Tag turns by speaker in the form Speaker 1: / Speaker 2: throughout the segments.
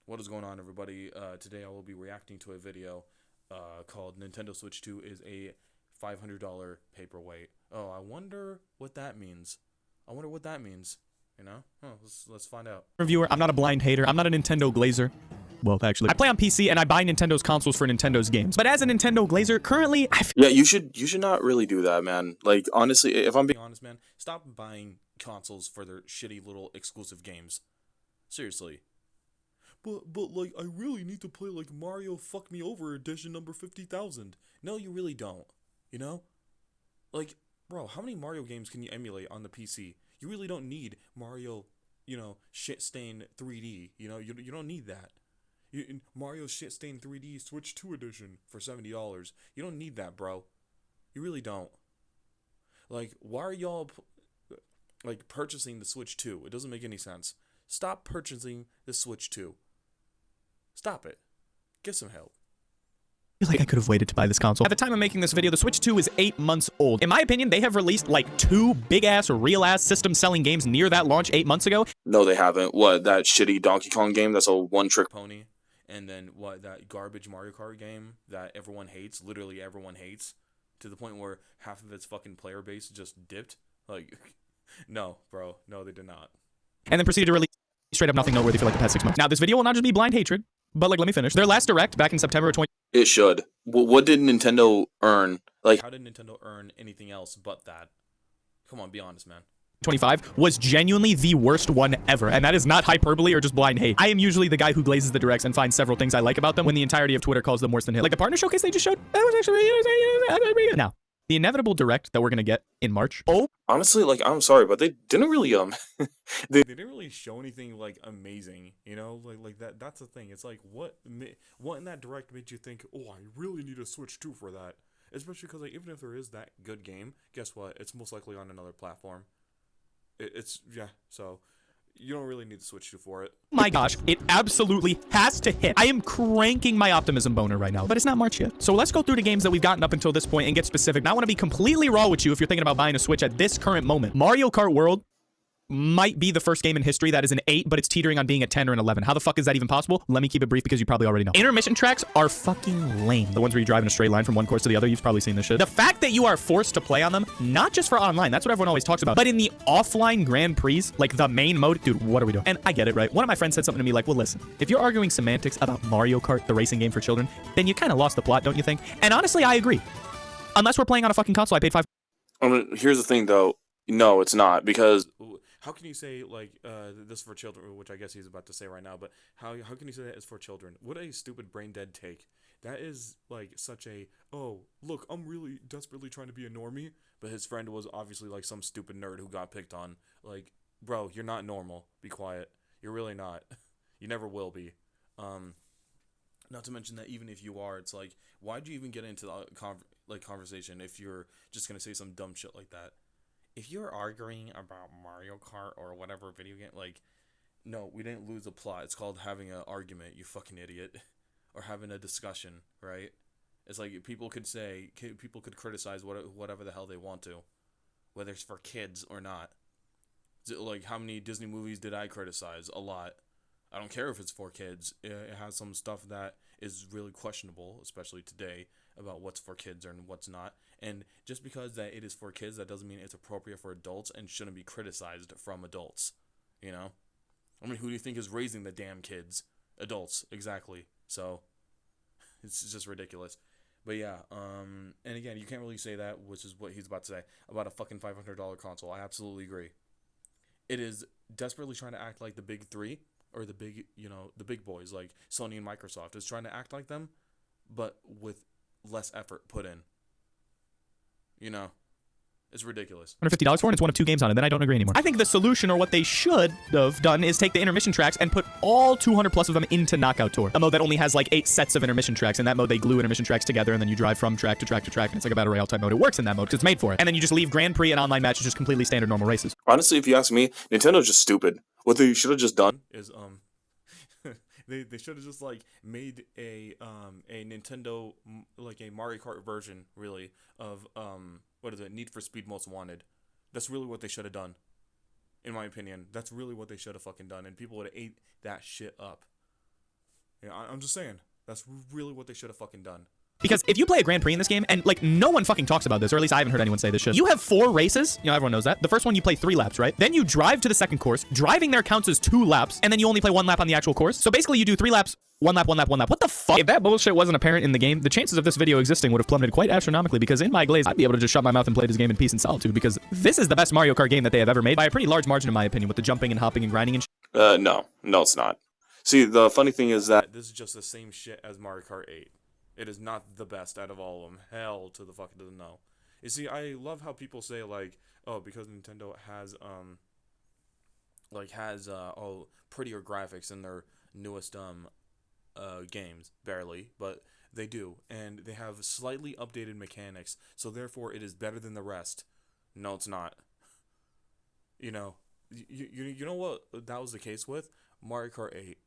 Speaker 1: What is going on, everybody? Today I will be reacting to a video called Nintendo Switch 2 is a $500 paperweight. Oh, I wonder what that means. I wonder what that means. You know? Oh, let's find out.
Speaker 2: Reviewer, I'm not a blind hater. I'm not a Nintendo glazer. Well, actually, I play on PC and I buy Nintendo's consoles for Nintendo's games. But as a Nintendo glazer, currently,
Speaker 1: Yeah, you should not really do that, man. Like, honestly, if I'm being honest, man, stop buying consoles for their shitty little exclusive games. Seriously. But like, I really need to play like Mario Fuck Me Over edition number 50,000. No, you really don't. You know? Like, bro, how many Mario games can you emulate on the PC? You really don't need Mario, shit stain 3D. You don't need that. Mario shit stain 3D Switch 2 edition for $70. You don't need that, bro. You really don't. Like, why are y'all like purchasing the Switch 2? It doesn't make any sense. Stop purchasing the Switch 2. Stop it. Get some help.
Speaker 2: I feel like I could have waited to buy this console. At the time of making this video, the Switch 2 is 8 months old. In my opinion, they have released like 2 big-ass, real-ass system-selling games near that launch 8 months ago.
Speaker 1: No, they haven't. What, that shitty Donkey Kong game that's a one-trick pony? And then, what, that garbage Mario Kart game that everyone hates, literally everyone hates, to the point where half of its fucking player base just dipped? Like, no, bro. No, they did not.
Speaker 2: And then proceeded to release straight up nothing noteworthy for like the past 6 months. Now, this video will not just be blind hatred, but like, let me finish. Their last Direct back in September of 20...
Speaker 1: It should. What did Nintendo earn? Like, how did Nintendo earn anything else but that? Come on, be honest, man.
Speaker 2: 25 was genuinely the worst one ever, and that is not hyperbole or just blind hate. I am usually the guy who glazes the directs and finds several things I like about them when the entirety of Twitter calls them worse than hit. Like the partner showcase they just showed, that was actually now. The inevitable direct that we're gonna get in March. Oh,
Speaker 1: honestly, like, I'm sorry, but they didn't really they didn't really show anything like amazing, you know, like that's the thing. It's like what in that direct made you think, oh, I really need a Switch 2 for that? Especially because like even if there is that good game, guess what? It's most likely on another platform. It's yeah, so you don't really need to Switch 2 for it.
Speaker 2: My gosh, it absolutely has to hit. I am cranking my optimism boner right now, but it's not March yet. So let's go through the games that we've gotten up until this point and get specific. Now I want to be completely raw with you if you're thinking about buying a Switch at this current moment. Mario Kart World might be the first game in history that is an 8, but it's teetering on being a 10 or an 11. How the fuck is that even possible? Let me keep it brief because you probably already know. Intermission tracks are fucking lame. The ones where you drive in a straight line from one course to the other, you've probably seen this shit. The fact that you are forced to play on them, not just for online, that's what everyone always talks about, but in the offline Grand Prix, like the main mode, dude, what are we doing? And I get it, right? One of my friends said something to me like, well, listen, if you're arguing semantics about Mario Kart, the racing game for children, then you kind of lost the plot, don't you think? And honestly, I agree. Unless we're playing on a fucking console, I paid $5.
Speaker 1: Here's the thing, though. No, it's not, because how can you say like this for children, which I guess he's about to say right now, but how can you say that is for children? What a stupid brain dead take. That is like such a, oh, look, I'm really desperately trying to be a normie, but his friend was obviously like some stupid nerd who got picked on. Like, bro, you're not normal. Be quiet. You're really not. You never will be. Not to mention that even if you are, it's like, why'd you even get into the conversation if you're just gonna say some dumb shit like that? If you're arguing about Mario Kart or whatever video game, like, no, we didn't lose a plot. It's called having an argument, you fucking idiot. Or having a discussion, right? It's like people could criticize whatever the hell they want to, whether it's for kids or not. Like, how many Disney movies did I criticize? A lot. I don't care if it's for kids. It has some stuff that is really questionable, especially today, about what's for kids and what's not. And just because that it is for kids, that doesn't mean it's appropriate for adults and shouldn't be criticized from adults. You know? I mean, who do you think is raising the damn kids? Adults, exactly. So, it's just ridiculous. But yeah, and again, you can't really say that, which is what he's about to say, about a fucking $500 console. I absolutely agree. It is desperately trying to act like the big three, or the big, the big boys, like Sony and Microsoft. It's trying to act like them, but with less effort put in. You know, it's ridiculous.
Speaker 2: $150 for, and it's one of 2 games on it, then I don't agree anymore. I think the solution, or what they should have done, is take the intermission tracks and put all 200 plus of them into Knockout Tour. A mode that only has like 8 sets of intermission tracks. In that mode, they glue intermission tracks together, and then you drive from track to track to track, and it's like a battle royale type mode. It works in that mode because it's made for it. And then you just leave Grand Prix and online matches just completely standard normal races.
Speaker 1: Honestly, if you ask me, Nintendo's just stupid. What they should have just done is they should have just like made a Nintendo, like a Mario Kart version, really, of what is it, Need for Speed Most Wanted. That's really what they should have done, in my opinion. That's really what they should have fucking done, and people would have ate that shit up. Yeah, I'm just saying. That's really what they should have fucking done.
Speaker 2: Because if you play a Grand Prix in this game, and like no one fucking talks about this, or at least I haven't heard anyone say this shit. You have 4 races. You know, everyone knows that. The first one you play 3 laps, right? Then you drive to the second course. Driving there counts as 2 laps, and then you only play 1 lap on the actual course. So basically you do 3 laps, 1 lap, 1 lap, 1 lap. What the fuck? If that bullshit wasn't apparent in the game, the chances of this video existing would have plummeted quite astronomically, because in my glaze, I'd be able to just shut my mouth and play this game in peace and solitude, because this is the best Mario Kart game that they have ever made by a pretty large margin in my opinion, with the jumping and hopping and grinding and
Speaker 1: No, it's not. See, the funny thing is that this is just the same shit as Mario Kart 8. It is not the best out of all of them. Hell to the fucking no. You see, I love how people say like, oh, because Nintendo has prettier graphics in their newest games, barely, but they do, and they have slightly updated mechanics, so therefore it is better than the rest. No, it's not. You know, you know what that was the case with Mario Kart 8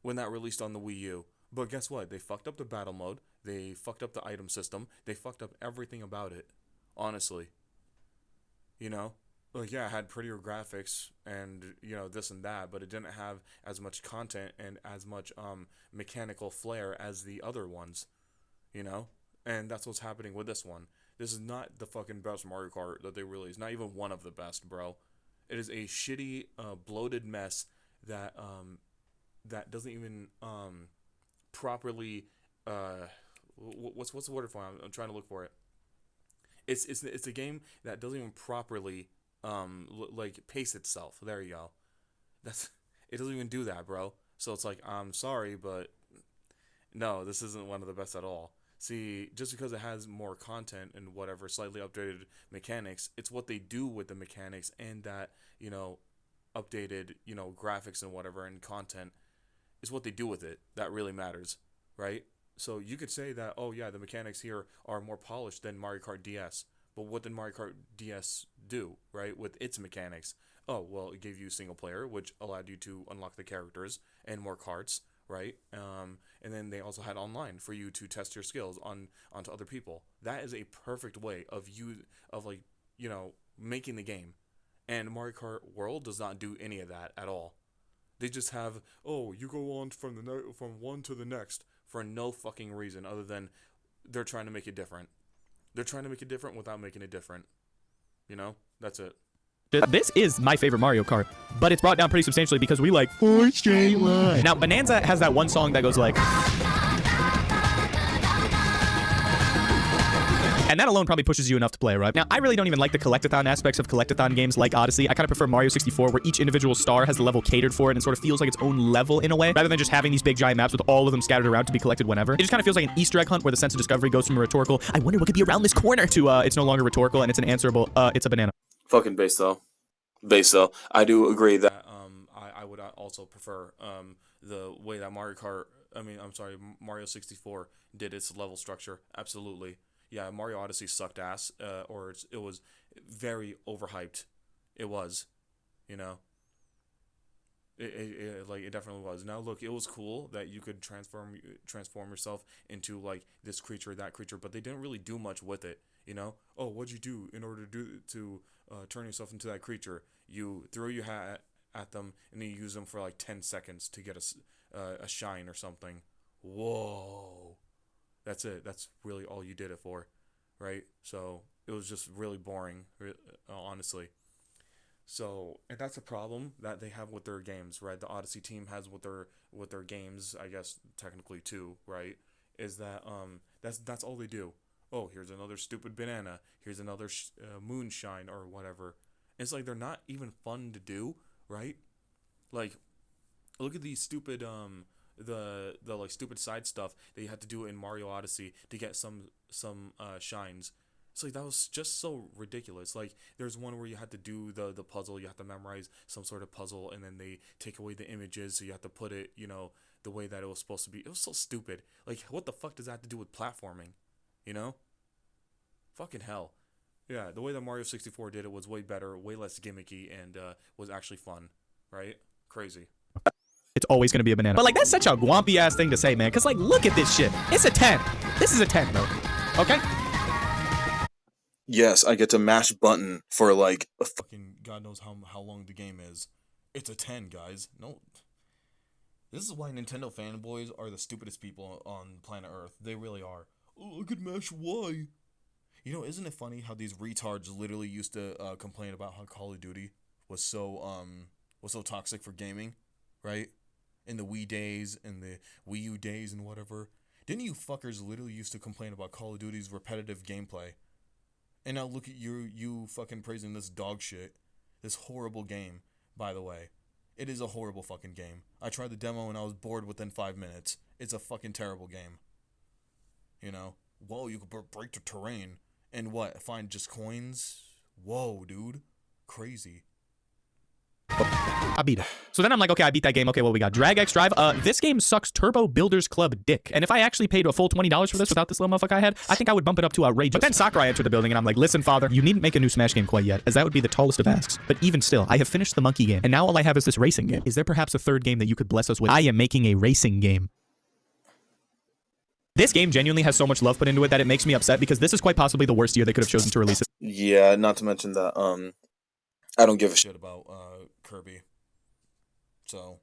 Speaker 1: when that released on the Wii U. But guess what? They fucked up the battle mode. They fucked up the item system. They fucked up everything about it. Honestly. You know? Like, yeah, it had prettier graphics and, you know, this and that, but it didn't have as much content and as much mechanical flair as the other ones. You know? And that's what's happening with this one. This is not the fucking best Mario Kart that they released. Not even one of the best, bro. It is a shitty, bloated mess that that doesn't even properly what's the word for it? I'm trying to look for it. It's a game that doesn't even properly like pace itself. There you go. It doesn't even do that, bro. So it's like, I'm sorry, but no, this isn't one of the best at all. See, just because it has more content and whatever, slightly updated mechanics, it's what they do with the mechanics and that, you know, updated, you know, graphics and whatever and content is what they do with it that really matters, right? So you could say that, oh yeah, the mechanics here are more polished than Mario Kart DS, but what did Mario Kart DS do, right, with its mechanics? Oh, well, it gave you single player, which allowed you to unlock the characters and more carts, right? And then they also had online for you to test your skills onto other people. That is a perfect way of like, you know, making the game. And Mario Kart World does not do any of that at all. They just have, oh, you go on from one to the next for no fucking reason other than they're trying to make it different. They're trying to make it different without making it different. You know? That's it.
Speaker 2: This is my favorite Mario Kart, but it's brought down pretty substantially because we like 4 straight lines. Now, Bonanza has that one song that goes like... And that alone probably pushes you enough to play, right? Now, I really don't even like the collectathon aspects of collectathon games like Odyssey. I kind of prefer Mario 64, where each individual star has the level catered for it and sort of feels like its own level in a way, rather than just having these big giant maps with all of them scattered around to be collected whenever. It just kind of feels like an Easter egg hunt where the sense of discovery goes from a rhetorical, I wonder what could be around this corner, to it's no longer rhetorical and it's an answerable, it's a banana.
Speaker 1: Fucking base though. I do agree that I would also prefer the way that Mario 64 did its level structure. Absolutely. Yeah, Mario Odyssey sucked ass, or it was very overhyped. It was, you know. It definitely was. Now look, it was cool that you could transform yourself into like this creature, that creature, but they didn't really do much with it. You know, oh, what'd you do in order to turn yourself into that creature? You throw your hat at them and then you use them for like 10 seconds to get a shine or something. Whoa, that's it. That's really all you did it for, right? So it was just really boring, honestly. So, and that's a problem that they have with their games, right? The Odyssey team has with their games, I guess technically too, right? Is that that's all they do. Oh, here's another stupid banana. Here's another moonshine or whatever. It's like they're not even fun to do, right? Like, look at these stupid the like stupid side stuff that you had to do in Mario Odyssey to get some shines. It's like that was just so ridiculous. Like there's one where you had to do the puzzle, you have to memorize some sort of puzzle, and then they take away the images, so you have to put it, you know, the way that it was supposed to be. It was so stupid. Like what the fuck does that have to do with platforming? You know? Fucking hell. Yeah, the way that Mario 64 did it was way better, way less gimmicky, and was actually fun, right? Crazy.
Speaker 2: It's always gonna be a banana. But like that's such a gwampy ass thing to say, man. Cause like look at this shit. It's a 10. This is a 10, bro. Okay?
Speaker 1: Yes, I get to mash button for like a fucking God knows how long the game is. It's a 10, guys. No, This is why Nintendo fanboys are the stupidest people on planet Earth. They really are. Oh, I could mash Y. You know, isn't it funny how these retards literally used to complain about how Call of Duty was so toxic for gaming, right? In the Wii days and the Wii U days and whatever. Didn't you fuckers literally used to complain about Call of Duty's repetitive gameplay? And now look at you fucking praising this dog shit. This horrible game, by the way. It is a horrible fucking game. I tried the demo and I was bored within 5 minutes. It's a fucking terrible game. You know? Whoa, you could break the terrain. And what? Find just coins? Whoa, dude. Crazy.
Speaker 2: I beat it. So then I'm like, okay, I beat that game. Okay, well, we got Drag X Drive. This game sucks Turbo Builders Club dick. And if I actually paid a full $20 for this without this little motherfucker I had, I think I would bump it up to outrageous. But then Sakurai entered the building and I'm like, listen, father, you needn't make a new Smash game quite yet, as that would be the tallest of asks. But even still, I have finished the monkey game, and now all I have is this racing game. Is there perhaps a third game that you could bless us with? I am making a racing game. This game genuinely has so much love put into it that it makes me upset because this is quite possibly the worst year they could have chosen to release it.
Speaker 1: Yeah, not to mention that, I don't give a shit about, Kirby. So,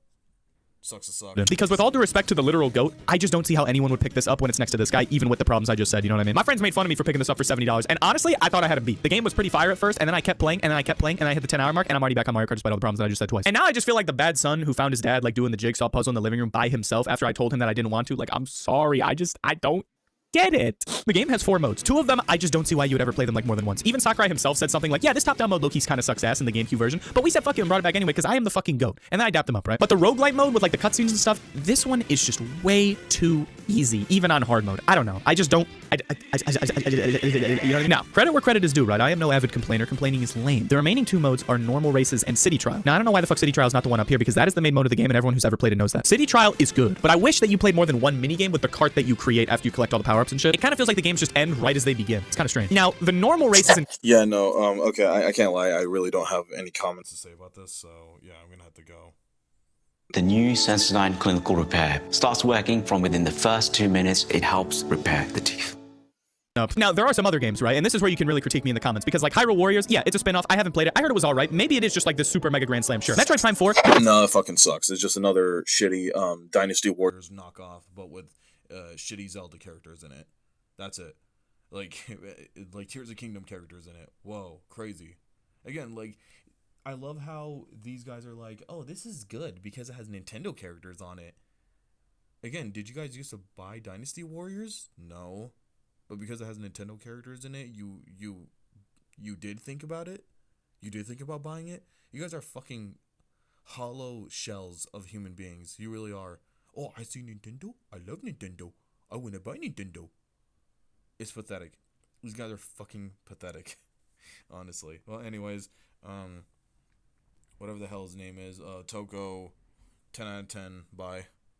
Speaker 1: sucks to suck.
Speaker 2: Because with all due respect to the literal GOAT, I just don't see how anyone would pick this up when it's next to this guy, even with the problems I just said, you know what I mean? My friends made fun of me for picking this up for $70, and honestly, I thought I had a beat. The game was pretty fire at first, and then I kept playing, and then I kept playing, and I hit the 10-hour mark, and I'm already back on Mario Kart despite all the problems that I just said twice. And now I just feel like the bad son who found his dad, like, doing the jigsaw puzzle in the living room by himself after I told him that I didn't want to. Like, I'm sorry, I don't get it. The game has 4 modes. 2 of them, I just don't see why you would ever play them like more than once. Even Sakurai himself said something like, yeah, this top-down mode low-key's kind of sucks ass in the GameCube version, but we said fuck it and brought it back anyway because I am the fucking GOAT. And then I dapped them up, right? But the roguelite mode with like the cutscenes and stuff, this one is just way too easy, even on hard mode. I don't know. I just don't, you know what I mean? Now, credit where credit is due, right? I am no avid complainer. Complaining is lame. The remaining 2 modes are normal races and city trial. Now, I don't know why the fuck city trial is not the one up here because that is the main mode of the game and everyone who's ever played it knows that. City trial is good, but I wish that you played more than one minigame with the cart that you create after you collect all the power-ups and shit. It kind of feels like the games just end right as they begin. It's kind of strange. Now, the normal races and
Speaker 1: Yeah, no, okay, I can't lie, I really don't have any comments to say about this, so yeah, I'm gonna have to go.
Speaker 3: The new Sensodyne Clinical Repair starts working from within the first 2 minutes. It helps repair the teeth.
Speaker 2: Now, there are some other games, right? And this is where you can really critique me in the comments because, like, Hyrule Warriors, yeah, it's a spin-off. I haven't played it. I heard it was all right. Maybe it is just like this super mega grand slam. Sure. Metroid Prime 4.
Speaker 1: No, it fucking sucks. It's just another shitty Dynasty Warriors knockoff, but with shitty Zelda characters in it. That's it. Like Tears of Kingdom characters in it. Whoa, crazy. Again, like, I love how these guys are like, oh, this is good because it has Nintendo characters on it. Again, did you guys used to buy Dynasty Warriors? No. But because it has Nintendo characters in it, you did think about it? You did think about buying it? You guys are fucking hollow shells of human beings. You really are. Oh, I see Nintendo? I love Nintendo. I want to buy Nintendo. It's pathetic. These guys are fucking pathetic. Honestly. Well, anyways, whatever the hell his name is, Toko, 10 out of 10, bye.